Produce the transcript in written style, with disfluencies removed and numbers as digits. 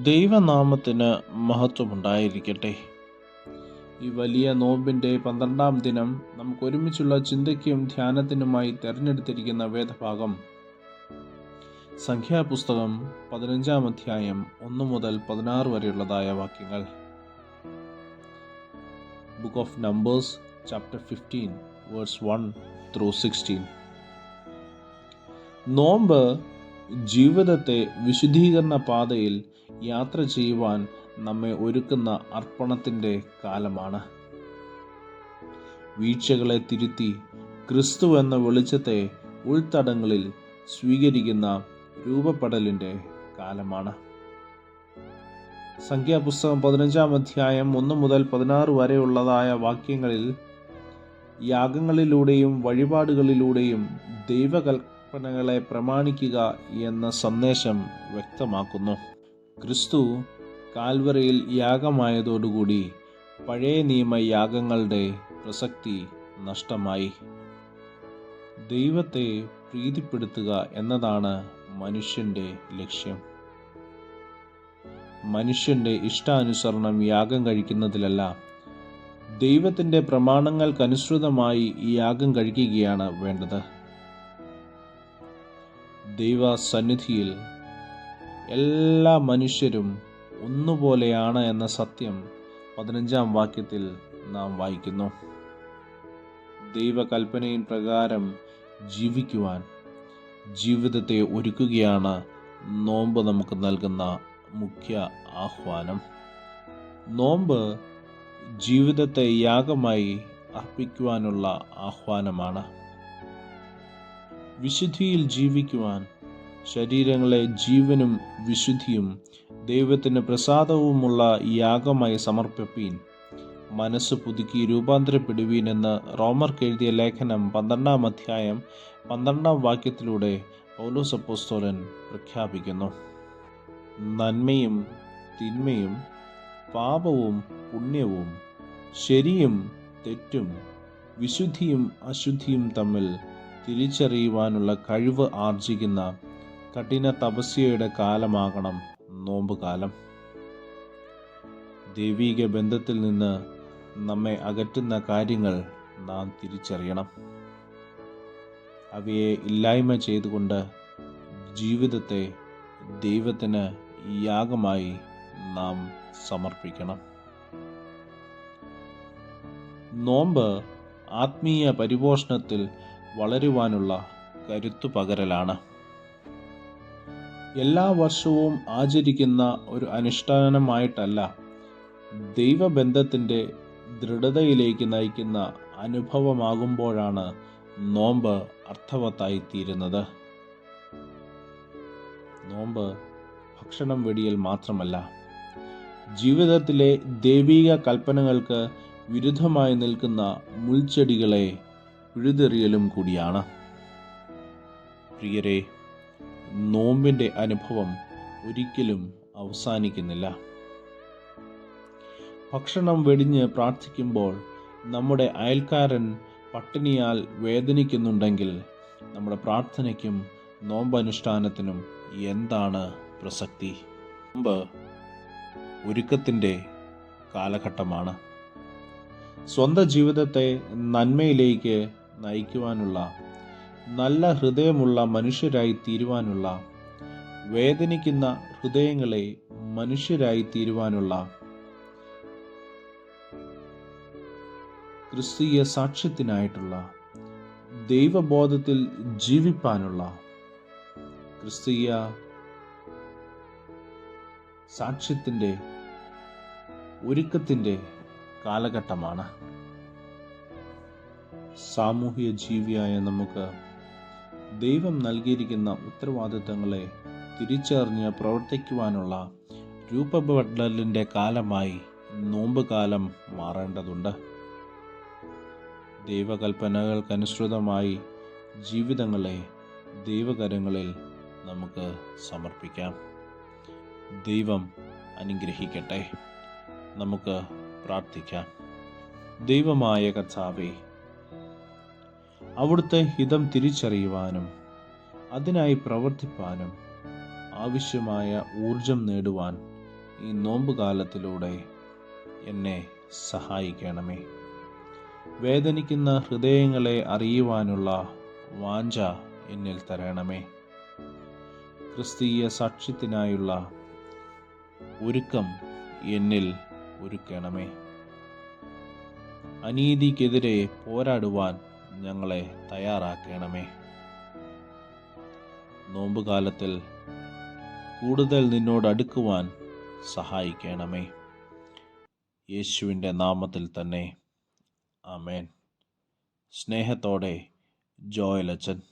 ദൈവനാമത്തിന് മഹത്വമുണ്ടായിരിക്കട്ടെ. ഈ വലിയ നോമ്പിൻ്റെ 12-ാം ദിനം നമുക്ക് ഒരുമിച്ചുള്ള ചിന്തയ്ക്കും ധ്യാനത്തിനുമായി തിരഞ്ഞെടുത്തിരിക്കുന്ന വേദഭാഗം സംഖ്യാപുസ്തകം 15-ാം അധ്യായം 1 മുതൽ 16 വരെയുള്ളതായ വാക്യങ്ങൾ. Book of numbers chapter 15 verse 1 through 16. നോമ്പ് ജീവിതത്തെ വിശുദ്ധീകരണ പാതയിൽ യാത്ര ചെയ്യുവാൻ നമ്മെ ഒരുക്കുന്ന അർപ്പണത്തിൻ്റെ കാലമാണ്. വീഴ്ചകളെ തിരുത്തി ക്രിസ്തു എന്ന വെളിച്ചത്തെ ഉൾത്തടങ്ങളിൽ സ്വീകരിക്കുന്ന രൂപപ്പെടലിൻ്റെ കാലമാണ്. സംഖ്യാപുസ്തകം 15-ാം അധ്യായം 1 മുതൽ 16 വരെയുള്ളതായ വാക്യങ്ങളിൽ യാഗങ്ങളിലൂടെയും വഴിപാടുകളിലൂടെയും ദൈവകൽപ്പനകളെ പ്രമാണിക്കുക എന്ന സന്ദേശം വ്യക്തമാക്കുന്നു. ക്രിസ്തു കാൽവറിയിൽ യാഗമായതോടുകൂടി പഴയ നിയമ യാഗങ്ങളുടെ പ്രസക്തി നഷ്ടമായി. ദൈവത്തെ പ്രീതിപ്പെടുത്തുക എന്നതാണ് മനുഷ്യൻ്റെ ലക്ഷ്യം. മനുഷ്യൻ്റെ ഇഷ്ടാനുസരണം യാഗം കഴിക്കുന്നതിലല്ല, ദൈവത്തിൻ്റെ പ്രമാണങ്ങൾക്കനുസൃതമായി യാഗം കഴിക്കുകയാണ് വേണ്ടത്. ദൈവസന്നിധിയിൽ എല്ലാ മനുഷ്യരും ഒന്നുപോലെയാണ് എന്ന സത്യം 15-ാം വാക്യത്തിൽ നാം വായിക്കുന്നു. ദൈവകൽപ്പനയിൻ പ്രകാരം ജീവിക്കുവാൻ ജീവിതത്തെ ഒരുക്കുകയാണ് നോമ്പ് നമുക്ക് നൽകുന്ന മുഖ്യ ആഹ്വാനം. നോമ്പ് ജീവിതത്തെ യാഗമായി അർപ്പിക്കുവാനുള്ള ആഹ്വാനമാണ്. വിശുദ്ധിയിൽ ജീവിക്കുവാൻ ശരീരങ്ങളെ ജീവനും വിശുദ്ധിയും ദൈവത്തിന് പ്രസാദവുമുള്ള യാഗമായി സമർപ്പിപ്പീൻ, മനസ്സ് പുതുക്കി രൂപാന്തരപ്പെടുവീൻ എന്ന് റോമർക്ക് എഴുതിയ ലേഖനം 12-ാം അധ്യായം 12-ാം വാക്യത്തിലൂടെ പൗലോസ് അപ്പോസ്തലൻ പ്രഖ്യാപിക്കുന്നു. നന്മയും തിന്മയും, പാപവും പുണ്യവും, ശരിയും തെറ്റും, വിശുദ്ധിയും അശുദ്ധിയും തമ്മിൽ തിരിച്ചറിയുവാനുള്ള കഴിവ് ആർജിക്കുന്ന കഠിന തപസ്യയുടെ കാലമാകണം നോമ്പുകാലം. ദൈവിക ബന്ധത്തിൽ നിന്ന് നമ്മെ അകറ്റുന്ന കാര്യങ്ങൾ നാം തിരിച്ചറിയണം. അവയെ ഇല്ലായ്മ ചെയ്തുകൊണ്ട് ജീവിതത്തെ ദൈവത്തിന് യാഗമായി നാം സമർപ്പിക്കണം. നോമ്പ് ആത്മീയ പരിപോഷണത്തിൽ വളരുവാനുള്ള കരുത്തു പകരലാണ്. എല്ലാ വർഷവും ആചരിക്കുന്ന ഒരു അനുഷ്ഠാനമായിട്ടല്ല, ദൈവബന്ധത്തിൻ്റെ ദൃഢതയിലേക്ക് നയിക്കുന്ന അനുഭവമാകുമ്പോഴാണ് നോമ്പ് അർത്ഥവത്തായി തീരുന്നത്. നോമ്പ് ഭക്ഷണം വെടിയൽ മാത്രമല്ല, ജീവിതത്തിലെ ദൈവിക കൽപ്പനകൾക്ക് വിരുദ്ധമായി നിൽക്കുന്ന മുൾച്ചെടികളെ പിഴുതെറിയലും കൂടിയാണ്. പ്രിയരെ, നോമ്പിൻ്റെ അനുഭവം ഒരിക്കലും അവസാനിക്കുന്നില്ല. ഭക്ഷണം വെടിഞ്ഞ് പ്രാർത്ഥിക്കുമ്പോൾ നമ്മുടെ അയൽക്കാരൻ പട്ടിണിയാൽ വേദനിക്കുന്നുണ്ടെങ്കിൽ നമ്മുടെ പ്രാർത്ഥനയ്ക്കും നോമ്പനുഷ്ഠാനത്തിനും എന്താണ് പ്രസക്തി? നോമ്പ് ഒരുക്കത്തിൻ്റെ കാലഘട്ടമാണ്. സ്വന്തം ജീവിതത്തെ നന്മയിലേക്ക് നയിക്കുവാനുള്ള, നല്ല ഹൃദയമുള്ള മനുഷ്യരായി തീരുവാനുള്ള, വേദനിക്കുന്ന ഹൃദയങ്ങളെ മനുഷ്യരായി തീരുവാനുള്ള, ക്രിസ്തീയ സാക്ഷ്യത്തിനായിട്ടുള്ള, ദൈവബോധത്തിൽ ജീവിപ്പാനുള്ള, ക്രിസ്തീയ സാക്ഷ്യത്തിൻ്റെ ഒരുക്കത്തിൻ്റെ കാലഘട്ടമാണ്. സാമൂഹിക ജീവിയായ നമുക്ക് ദൈവം നൽകിയിരിക്കുന്ന ഉത്തരവാദിത്തങ്ങളെ തിരിച്ചറിഞ്ഞ് പ്രവർത്തിക്കുവാനുള്ള രൂപപ്പെടലിൻ്റെ കാലമായി നോമ്പ് കാലം മാറേണ്ടതുണ്ട്. ദൈവകൽപ്പനകൾക്കനുസൃതമായി ജീവിതങ്ങളെ ദൈവകരങ്ങളിൽ നമുക്ക് സമർപ്പിക്കാം. ദൈവം അനുഗ്രഹിക്കട്ടെ. നമുക്ക് പ്രാർത്ഥിക്കാം. ദൈവമായ കർത്താവേ, അവിടുത്തെ ഹിതം തിരിച്ചറിയുവാനും അതിനായി പ്രവർത്തിപ്പാനും ആവശ്യമായ ഊർജം നേടുവാൻ ഈ നോമ്പുകാലത്തിലൂടെ എന്നെ സഹായിക്കണമേ. വേദനിക്കുന്ന ഹൃദയങ്ങളെ അറിയുവാനുള്ള വാഞ്ച എന്നിൽ തരണമേ. ക്രിസ്തീയ സാക്ഷ്യത്തിനായുള്ള ഒരുക്കം എന്നിൽ ഒരുക്കണമേ. അനീതിക്കെതിരെ പോരാടുവാൻ ഞങ്ങളെ തയ്യാറാക്കണമേ. നോമ്പുകാലത്തിൽ കൂടുതൽ നിന്നോട് അടുക്കുവാൻ സഹായിക്കണമേ. യേശുവിൻ്റെ നാമത്തിൽ തന്നെ ആമേൻ. സ്നേഹത്തോടെ ജോയൽ അച്ഛൻ.